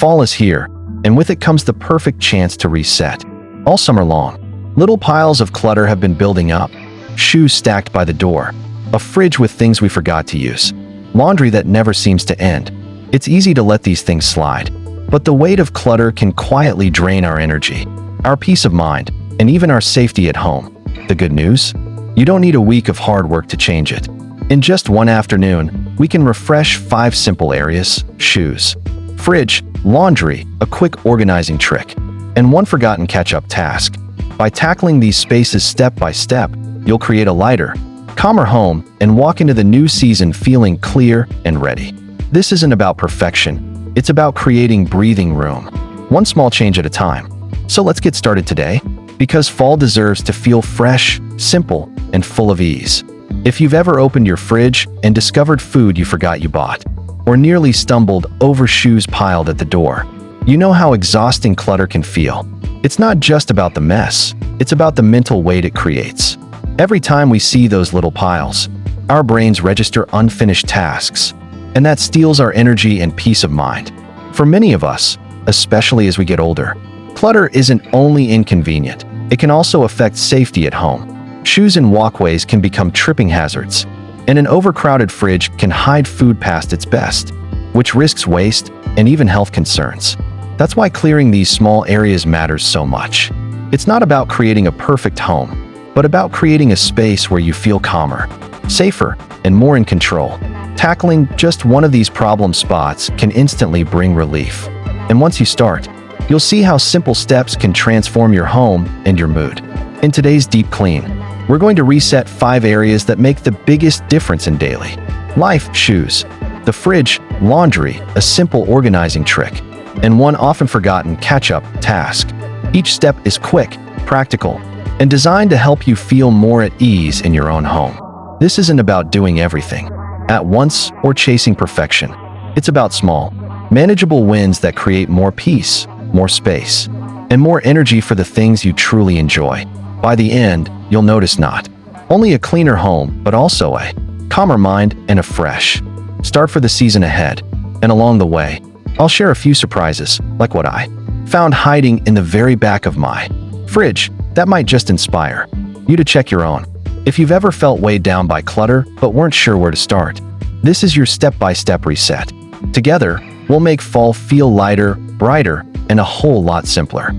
Fall is here, and with it comes the perfect chance to reset. All summer long, little piles of clutter have been building up. Shoes stacked by the door, a fridge with things we forgot to use, laundry that never seems to end. It's easy to let these things slide, but the weight of clutter can quietly drain our energy, our peace of mind, and even our safety at home. The good news? You don't need a week of hard work to change it. In just one afternoon, we can refresh 5 simple areas: shoes, fridge, laundry, a quick organizing trick, and one forgotten catch-up task. By tackling these spaces step by step, you'll create a lighter, calmer home and walk into the new season feeling clear and ready. This isn't about perfection. It's about creating breathing room, one small change at a time. So let's get started today, because fall deserves to feel fresh, simple, and full of ease. If you've ever opened your fridge and discovered food you forgot you bought, or nearly stumbled over shoes piled at the door, you know how exhausting clutter can feel. It's not just about the mess, it's about the mental weight it creates. Every time we see those little piles, our brains register unfinished tasks, and that steals our energy and peace of mind. For many of us, especially as we get older, clutter isn't only inconvenient, it can also affect safety at home. Shoes in walkways can become tripping hazards, and an overcrowded fridge can hide food past its best, which risks waste and even health concerns. That's why clearing these small areas matters so much. It's not about creating a perfect home, but about creating a space where you feel calmer, safer, and more in control. Tackling just one of these problem spots can instantly bring relief. And once you start, you'll see how simple steps can transform your home and your mood. In today's Deep Clean, we're going to reset 5 areas that make the biggest difference in daily life: shoes, the fridge, laundry, a simple organizing trick, and one often forgotten catch-up task. Each step is quick, practical, and designed to help you feel more at ease in your own home. This isn't about doing everything at once or chasing perfection. It's about small, manageable wins that create more peace, more space, and more energy for the things you truly enjoy. By the end, you'll notice not only a cleaner home, but also a calmer mind and a fresh start for the season ahead. And along the way, I'll share a few surprises, like what I found hiding in the very back of my fridge, that might just inspire you to check your own. If you've ever felt weighed down by clutter but weren't sure where to start, this is your step-by-step reset. Together, we'll make fall feel lighter, brighter, and a whole lot simpler.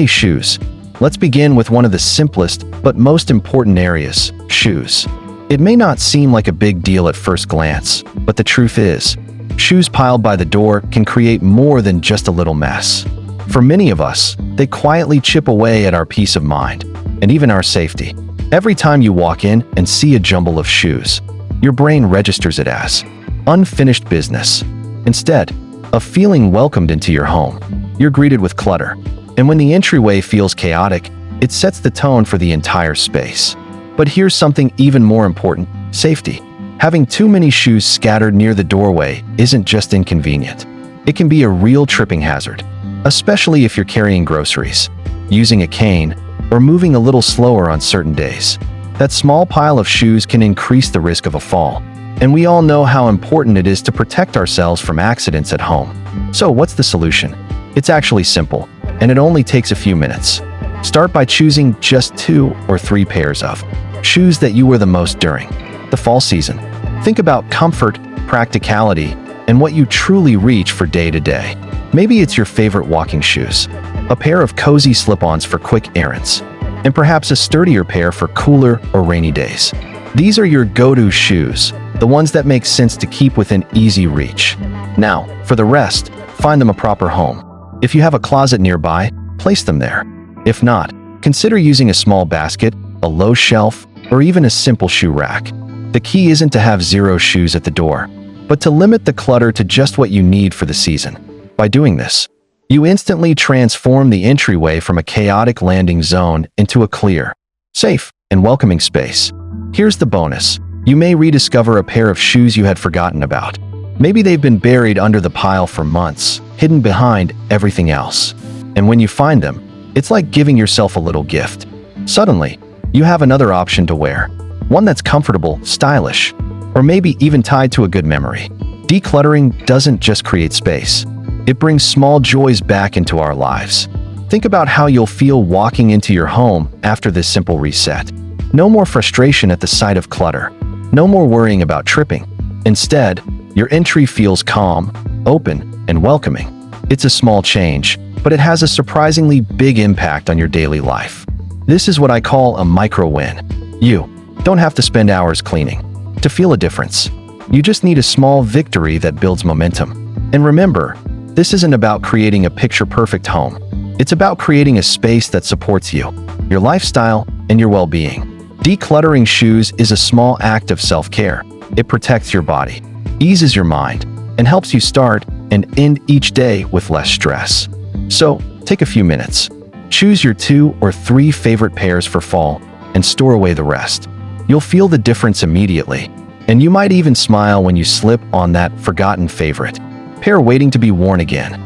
Shoes. Let's begin with one of the simplest but most important areas: shoes. It may not seem like a big deal at first glance, but the truth is, shoes piled by the door can create more than just a little mess. For many of us, they quietly chip away at our peace of mind, and even our safety. Every time you walk in and see a jumble of shoes, your brain registers it as unfinished business. Instead of feeling welcomed into your home, you're greeted with clutter. And when the entryway feels chaotic, it sets the tone for the entire space. But here's something even more important: safety. Having too many shoes scattered near the doorway isn't just inconvenient. It can be a real tripping hazard, especially if you're carrying groceries, using a cane, or moving a little slower on certain days. That small pile of shoes can increase the risk of a fall, and we all know how important it is to protect ourselves from accidents at home. So what's the solution? It's actually simple, and it only takes a few minutes. Start by choosing just 2 or 3 pairs of shoes that you wear the most during the fall season. Think about comfort, practicality, and what you truly reach for day to day. Maybe it's your favorite walking shoes, a pair of cozy slip-ons for quick errands, and perhaps a sturdier pair for cooler or rainy days. These are your go-to shoes, the ones that make sense to keep within easy reach. Now, for the rest, find them a proper home. If you have a closet nearby, place them there. If not, consider using a small basket, a low shelf, or even a simple shoe rack. The key isn't to have 0 shoes at the door, but to limit the clutter to just what you need for the season. By doing this, you instantly transform the entryway from a chaotic landing zone into a clear, safe, and welcoming space. Here's the bonus: you may rediscover a pair of shoes you had forgotten about. Maybe they've been buried under the pile for months, hidden behind everything else. And when you find them, it's like giving yourself a little gift. Suddenly, you have another option to wear, one that's comfortable, stylish, or maybe even tied to a good memory. Decluttering doesn't just create space, It brings small joys back into our lives. Think about how you'll feel walking into your home after this simple reset. No more frustration at the sight of clutter. No more worrying about tripping. Instead, your entry feels calm, open, and welcoming. It's a small change, but it has a surprisingly big impact on your daily life. This is what I call a micro win. You don't have to spend hours cleaning to feel a difference. You just need a small victory that builds momentum. And remember, this isn't about creating a picture-perfect home. It's about creating a space that supports you, your lifestyle, and your well-being. Decluttering shoes is a small act of self-care. It protects your body, eases your mind, and helps you start and end each day with less stress. So, take a few minutes. Choose your 2 or 3 favorite pairs for fall and store away the rest. You'll feel the difference immediately, and you might even smile when you slip on that forgotten favorite pair waiting to be worn again.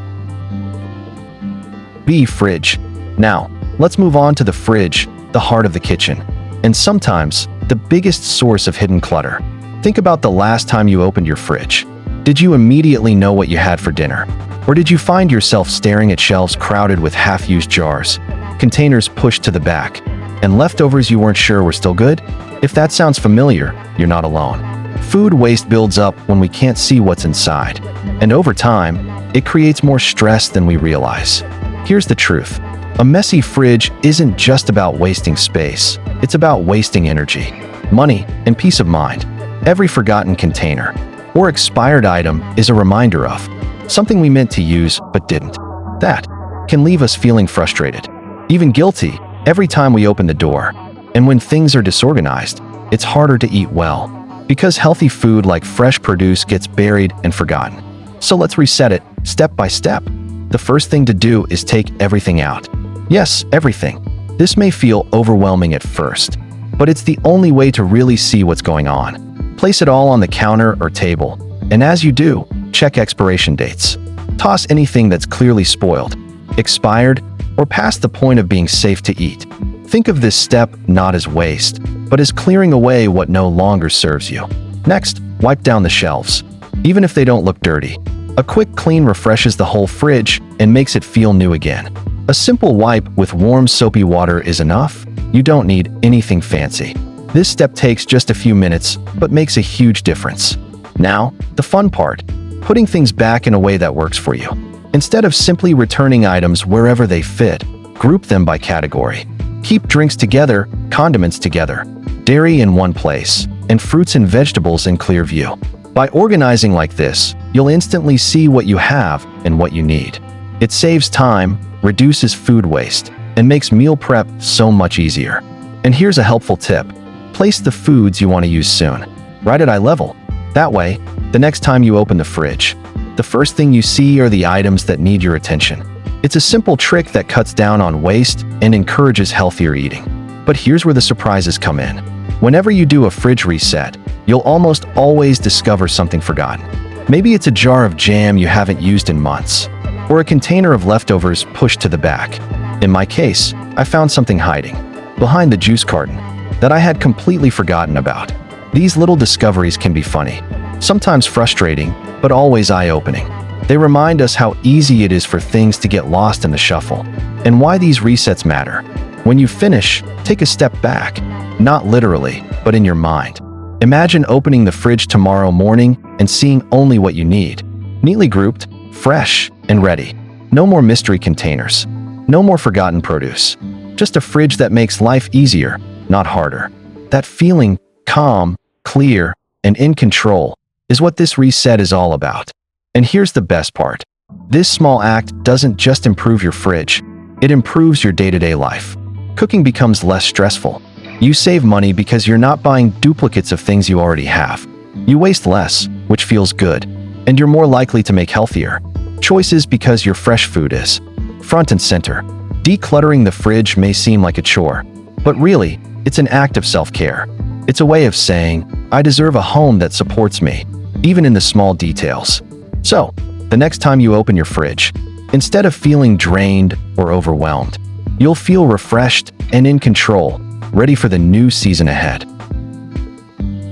B. Fridge. Now, let's move on to the fridge, the heart of the kitchen, and sometimes the biggest source of hidden clutter. Think about the last time you opened your fridge. Did you immediately know what you had for dinner? Or did you find yourself staring at shelves crowded with half-used jars, containers pushed to the back, and leftovers you weren't sure were still good? If that sounds familiar, you're not alone. Food waste builds up when we can't see what's inside, and over time, it creates more stress than we realize. Here's the truth. A messy fridge isn't just about wasting space. It's about wasting energy, money, and peace of mind. Every forgotten container or expired item is a reminder of something we meant to use but didn't. That can leave us feeling frustrated, even guilty, every time we open the door. And when things are disorganized, it's harder to eat well, because healthy food like fresh produce gets buried and forgotten. So let's reset it step by step. The first thing to do is take everything out. Yes, everything. This may feel overwhelming at first, but it's the only way to really see what's going on. Place it all on the counter or table, and as you do, check expiration dates. Toss anything that's clearly spoiled, expired, or past the point of being safe to eat. Think of this step not as waste, but as clearing away what no longer serves you. Next, wipe down the shelves, even if they don't look dirty. A quick clean refreshes the whole fridge and makes it feel new again. A simple wipe with warm soapy water is enough. You don't need anything fancy. This step takes just a few minutes, but makes a huge difference. Now, the fun part, putting things back in a way that works for you. Instead of simply returning items wherever they fit, group them by category. Keep drinks together, condiments together, dairy in one place, and fruits and vegetables in clear view. By organizing like this, you'll instantly see what you have and what you need. It saves time, reduces food waste, and makes meal prep so much easier. And here's a helpful tip. Place the foods you want to use soon, right at eye level. That way, the next time you open the fridge, the first thing you see are the items that need your attention. It's a simple trick that cuts down on waste and encourages healthier eating. But here's where the surprises come in. Whenever you do a fridge reset, you'll almost always discover something forgotten. Maybe it's a jar of jam you haven't used in months, or a container of leftovers pushed to the back. In my case, I found something hiding behind the juice carton that I had completely forgotten about. These little discoveries can be funny, sometimes frustrating, but always eye-opening. They remind us how easy it is for things to get lost in the shuffle, and why these resets matter. When you finish, take a step back, not literally, but in your mind. Imagine opening the fridge tomorrow morning and seeing only what you need, neatly grouped, fresh, and ready. No more mystery containers, no more forgotten produce. Just a fridge that makes life easier, not harder. That feeling, calm, clear, and in control, is what this reset is all about. And here's the best part. This small act doesn't just improve your fridge, it improves your day-to-day life. Cooking becomes less stressful. You save money because you're not buying duplicates of things you already have. You waste less, which feels good, and you're more likely to make healthier choices because your fresh food is front and center. Decluttering the fridge may seem like a chore, but really, it's an act of self-care. It's a way of saying, I deserve a home that supports me, even in the small details. So, the next time you open your fridge, instead of feeling drained or overwhelmed, you'll feel refreshed and in control, ready for the new season ahead.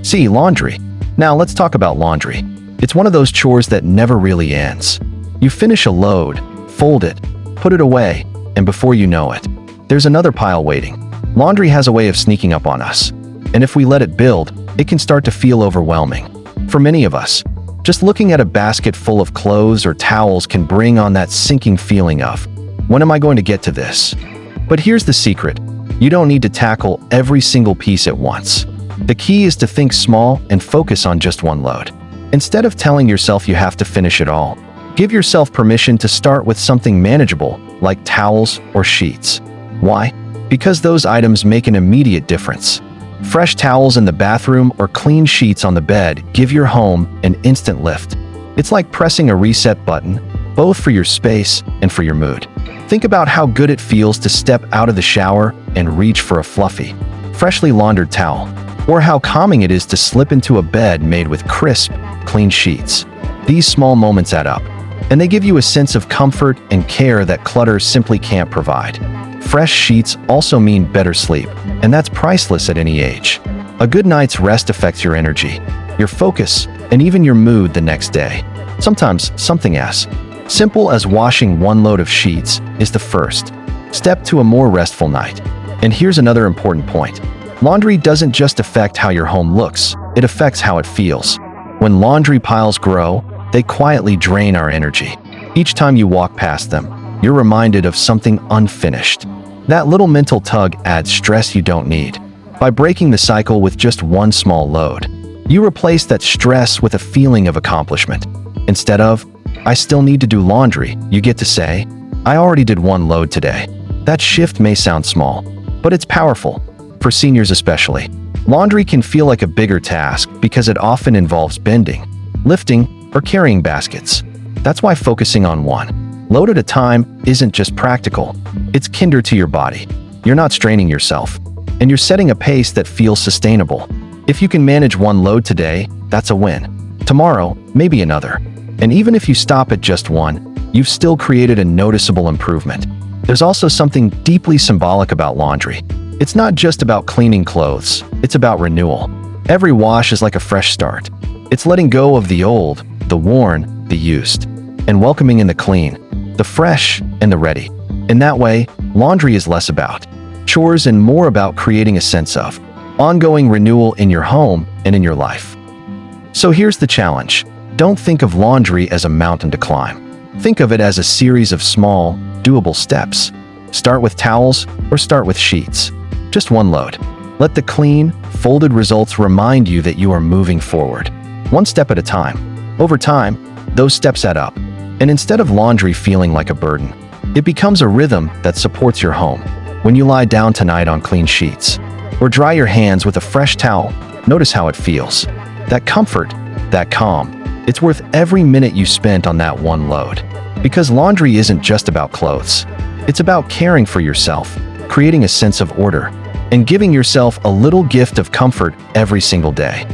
C. Laundry. Now let's talk about laundry. It's one of those chores that never really ends. You finish a load, fold it, put it away, and before you know it, there's another pile waiting. Laundry has a way of sneaking up on us, and if we let it build, it can start to feel overwhelming. For many of us, just looking at a basket full of clothes or towels can bring on that sinking feeling of, when am I going to get to this? But here's the secret. You don't need to tackle every single piece at once. The key is to think small and focus on just one load. Instead of telling yourself you have to finish it all, give yourself permission to start with something manageable, like towels or sheets. Why? Because those items make an immediate difference. Fresh towels in the bathroom or clean sheets on the bed give your home an instant lift. It's like pressing a reset button, both for your space and for your mood. Think about how good it feels to step out of the shower and reach for a fluffy, freshly laundered towel, or how calming it is to slip into a bed made with crisp, clean sheets. These small moments add up, and they give you a sense of comfort and care that clutter simply can't provide. Fresh sheets also mean better sleep, and that's priceless at any age. A good night's rest affects your energy, your focus, and even your mood the next day. Sometimes something as simple as washing one load of sheets is the first step to a more restful night. And here's another important point. Laundry doesn't just affect how your home looks, it affects how it feels. When laundry piles grow, they quietly drain our energy. Each time you walk past them, you're reminded of something unfinished. That little mental tug adds stress you don't need. By breaking the cycle with just one small load, you replace that stress with a feeling of accomplishment. Instead of, I still need to do laundry, you get to say, I already did one load today. That shift may sound small, but it's powerful. For seniors especially, laundry can feel like a bigger task because it often involves bending, lifting, or carrying baskets. That's why focusing on one load at a time isn't just practical, it's kinder to your body. You're not straining yourself, and you're setting a pace that feels sustainable. If you can manage one load today, that's a win. Tomorrow, maybe another. And even if you stop at just one, you've still created a noticeable improvement. There's also something deeply symbolic about laundry. It's not just about cleaning clothes, it's about renewal. Every wash is like a fresh start. It's letting go of the old, the worn, the used, and welcoming in the clean, the fresh, and the ready. In that way, laundry is less about chores and more about creating a sense of ongoing renewal in your home and in your life. So here's the challenge. Don't think of laundry as a mountain to climb. Think of it as a series of small, doable steps. Start with towels or start with sheets. Just one load. Let the clean, folded results remind you that you are moving forward, one step at a time. Over time, those steps add up, and instead of laundry feeling like a burden, it becomes a rhythm that supports your home. When you lie down tonight on clean sheets, or dry your hands with a fresh towel, notice how it feels. That comfort, that calm, it's worth every minute you spent on that one load. Because laundry isn't just about clothes. It's about caring for yourself, creating a sense of order, and giving yourself a little gift of comfort every single day.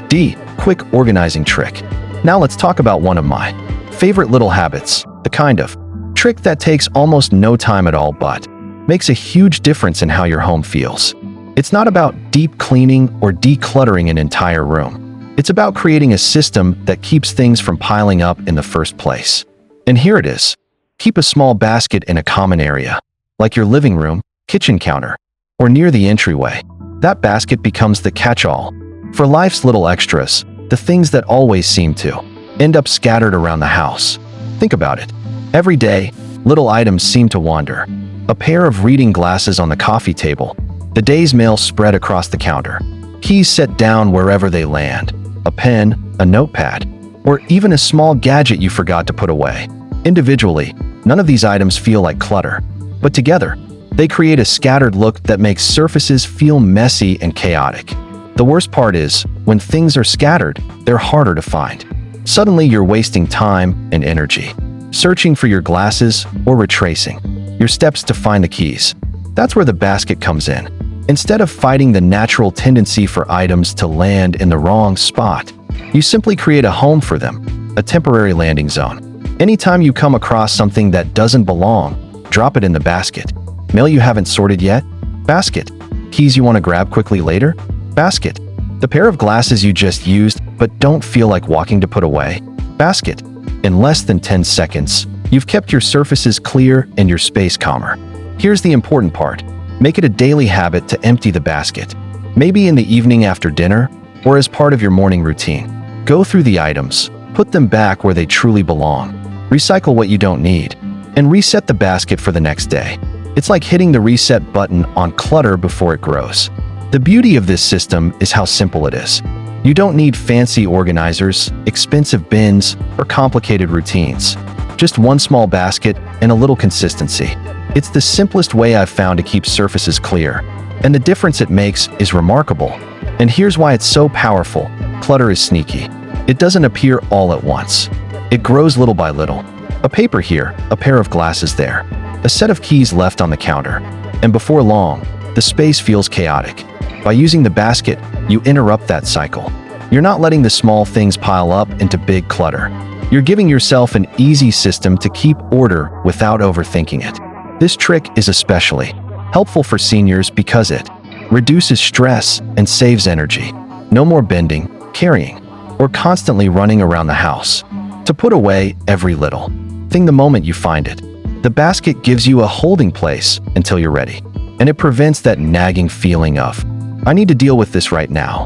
D. Quick organizing trick. Now let's talk about one of my favorite little habits, the kind of trick that takes almost no time at all but makes a huge difference in how your home feels. It's not about deep cleaning or decluttering an entire room. It's about creating a system that keeps things from piling up in the first place. And here it is. Keep a small basket in a common area, like your living room, kitchen counter, or near the entryway. That basket becomes the catch-all for life's little extras, the things that always seem to end up scattered around the house. Think about it. Every day, little items seem to wander. A pair of reading glasses on the coffee table, the day's mail spread across the counter, keys set down wherever they land, a pen, a notepad, or even a small gadget you forgot to put away. Individually, none of these items feel like clutter, but together, they create a scattered look that makes surfaces feel messy and chaotic. The worst part is, when things are scattered, they're harder to find. Suddenly you're wasting time and energy, searching for your glasses or retracing your steps to find the keys. That's where the basket comes in. Instead of fighting the natural tendency for items to land in the wrong spot, you simply create a home for them, a temporary landing zone. Anytime you come across something that doesn't belong, drop it in the basket. Mail you haven't sorted yet? Basket. Keys you want to grab quickly later? Basket. The pair of glasses you just used but don't feel like walking to put away? Basket. In less than 10 seconds, you've kept your surfaces clear and your space calmer. Here's the important part. Make it a daily habit to empty the basket. Maybe in the evening after dinner, or as part of your morning routine. Go through the items, put them back where they truly belong, recycle what you don't need, and reset the basket for the next day. It's like hitting the reset button on clutter before it grows. The beauty of this system is how simple it is. You don't need fancy organizers, expensive bins, or complicated routines. Just one small basket and a little consistency. It's the simplest way I've found to keep surfaces clear, and the difference it makes is remarkable. And here's why it's so powerful. Clutter is sneaky. It doesn't appear all at once. It grows little by little. A paper here, a pair of glasses there, a set of keys left on the counter. And before long, the space feels chaotic. By using the basket, you interrupt that cycle. You're not letting the small things pile up into big clutter. You're giving yourself an easy system to keep order without overthinking it. This trick is especially helpful for seniors because it reduces stress and saves energy. No more bending, carrying, or constantly running around the house to put away every little thing the moment you find it. The basket gives you a holding place until you're ready, and it prevents that nagging feeling of, I need to deal with this right now.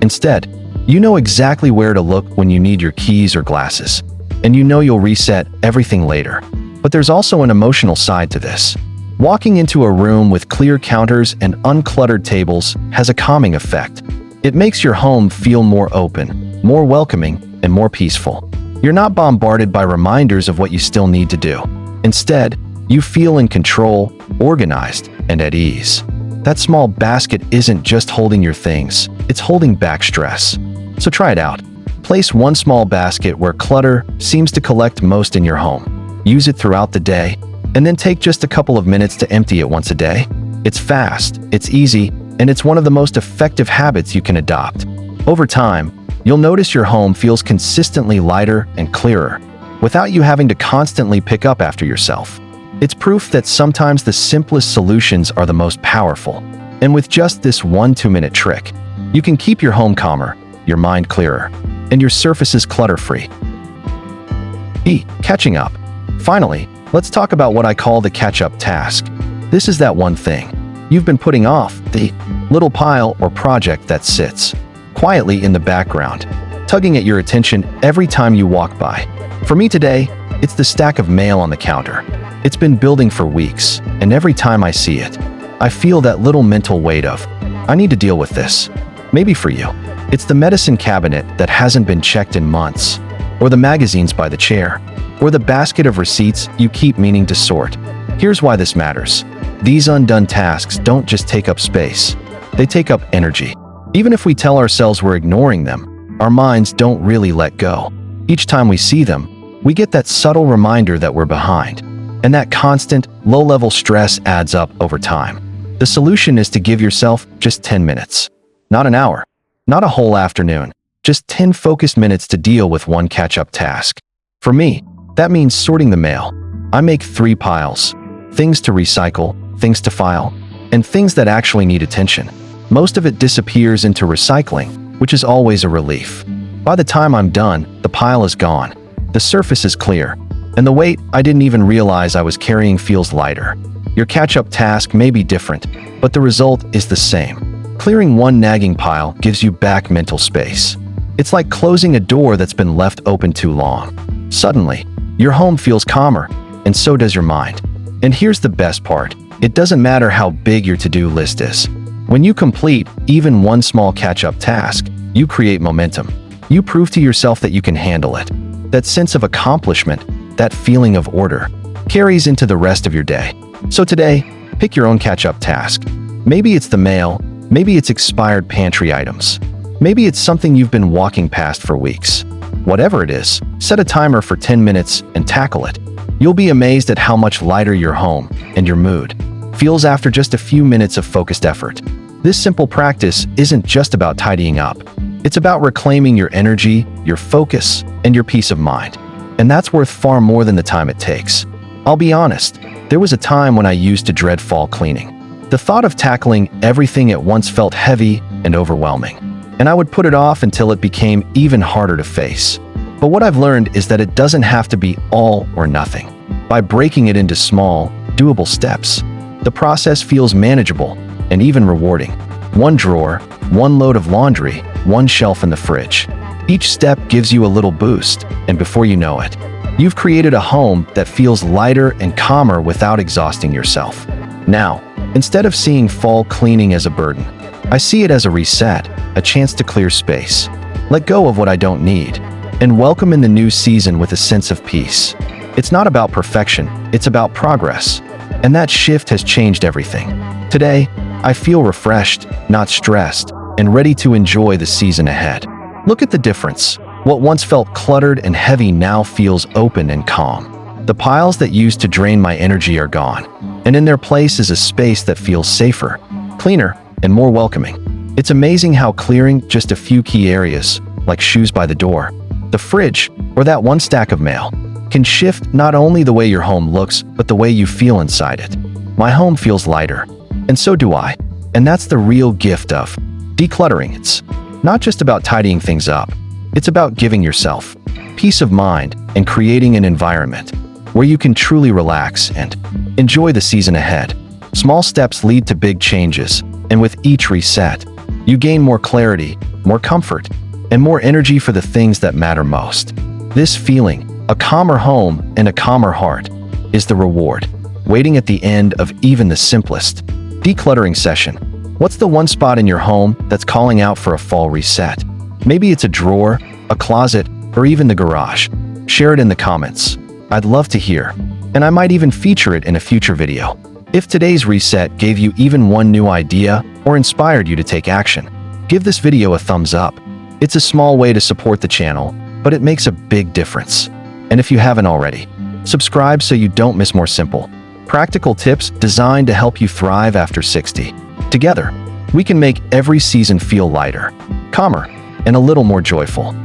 Instead, you know exactly where to look when you need your keys or glasses, and you know you'll reset everything later. But there's also an emotional side to this. Walking into a room with clear counters and uncluttered tables has a calming effect. It makes your home feel more open, more welcoming, and more peaceful. You're not bombarded by reminders of what you still need to do. Instead, you feel in control, organized, and at ease. That small basket isn't just holding your things, it's holding back stress. So try it out. Place one small basket where clutter seems to collect most in your home. Use it throughout the day, and then take just a couple of minutes to empty it once a day. It's fast, it's easy, and it's one of the most effective habits you can adopt. Over time, you'll notice your home feels consistently lighter and clearer, without you having to constantly pick up after yourself. It's proof that sometimes the simplest solutions are the most powerful. And with just this 1-2-minute trick, you can keep your home calmer, your mind clearer, and your surfaces clutter-free. Catching up. Finally, let's talk about what I call the catch-up task. This is that one thing you've been putting off, the little pile or project that sits quietly in the background, tugging at your attention every time you walk by. For me today, it's the stack of mail on the counter. It's been building for weeks, and every time I see it, I feel that little mental weight of, I need to deal with this. Maybe for you, it's the medicine cabinet that hasn't been checked in months, or the magazines by the chair, or the basket of receipts you keep meaning to sort. Here's why this matters. These undone tasks don't just take up space, they take up energy. Even if we tell ourselves we're ignoring them, our minds don't really let go. Each time we see them, we get that subtle reminder that we're behind. And that constant, low-level stress adds up over time. The solution is to give yourself just 10 minutes. Not an hour, not a whole afternoon, just 10 focused minutes to deal with one catch-up task. For me, that means sorting the mail. I make 3 piles: things to recycle, things to file, and things that actually need attention. Most of it disappears into recycling, which is always a relief. By the time I'm done, the pile is gone, the surface is clear, and the weight I didn't even realize I was carrying feels lighter. Your catch-up task may be different, but the result is the same. Clearing one nagging pile gives you back mental space. It's like closing a door that's been left open too long. Suddenly, your home feels calmer, and so does your mind. And here's the best part. It doesn't matter how big your to-do list is. When you complete even one small catch-up task, you create momentum. You prove to yourself that you can handle it. That sense of accomplishment, that feeling of order, carries into the rest of your day. So today, pick your own catch-up task. Maybe it's the mail, maybe it's expired pantry items, maybe it's something you've been walking past for weeks. Whatever it is, set a timer for 10 minutes and tackle it. You'll be amazed at how much lighter your home and your mood feels after just a few minutes of focused effort. This simple practice isn't just about tidying up. It's about reclaiming your energy, your focus, and your peace of mind. And that's worth far more than the time it takes. I'll be honest, there was a time when I used to dread fall cleaning. The thought of tackling everything at once felt heavy and overwhelming, and I would put it off until it became even harder to face. But what I've learned is that it doesn't have to be all or nothing. By breaking it into small, doable steps, the process feels manageable and even rewarding. One drawer, one load of laundry, one shelf in the fridge. Each step gives you a little boost, and before you know it, you've created a home that feels lighter and calmer without exhausting yourself. Now, instead of seeing fall cleaning as a burden, I see it as a reset, a chance to clear space, let go of what I don't need, and welcome in the new season with a sense of peace. It's not about perfection, it's about progress. And that shift has changed everything. Today, I feel refreshed, not stressed, and ready to enjoy the season ahead. Look at the difference. What once felt cluttered and heavy now feels open and calm. The piles that used to drain my energy are gone, and in their place is a space that feels safer, cleaner, and more welcoming. It's amazing how clearing just a few key areas, like shoes by the door, the fridge, or that one stack of mail, can shift not only the way your home looks, but the way you feel inside it. My home feels lighter, and so do I. And that's the real gift of decluttering. It's not just about tidying things up. It's about giving yourself peace of mind and creating an environment where you can truly relax and enjoy the season ahead. Small steps lead to big changes, and with each reset, you gain more clarity, more comfort, and more energy for the things that matter most. This feeling, a calmer home and a calmer heart, is the reward, waiting at the end of even the simplest decluttering session. What's the one spot in your home that's calling out for a fall reset? Maybe it's a drawer, a closet, or even the garage. Share it in the comments. I'd love to hear, and I might even feature it in a future video. If today's reset gave you even one new idea or inspired you to take action, give this video a thumbs up. It's a small way to support the channel, but it makes a big difference. And if you haven't already, subscribe so you don't miss more simple, practical tips designed to help you thrive after 60. Together, we can make every season feel lighter, calmer, and a little more joyful.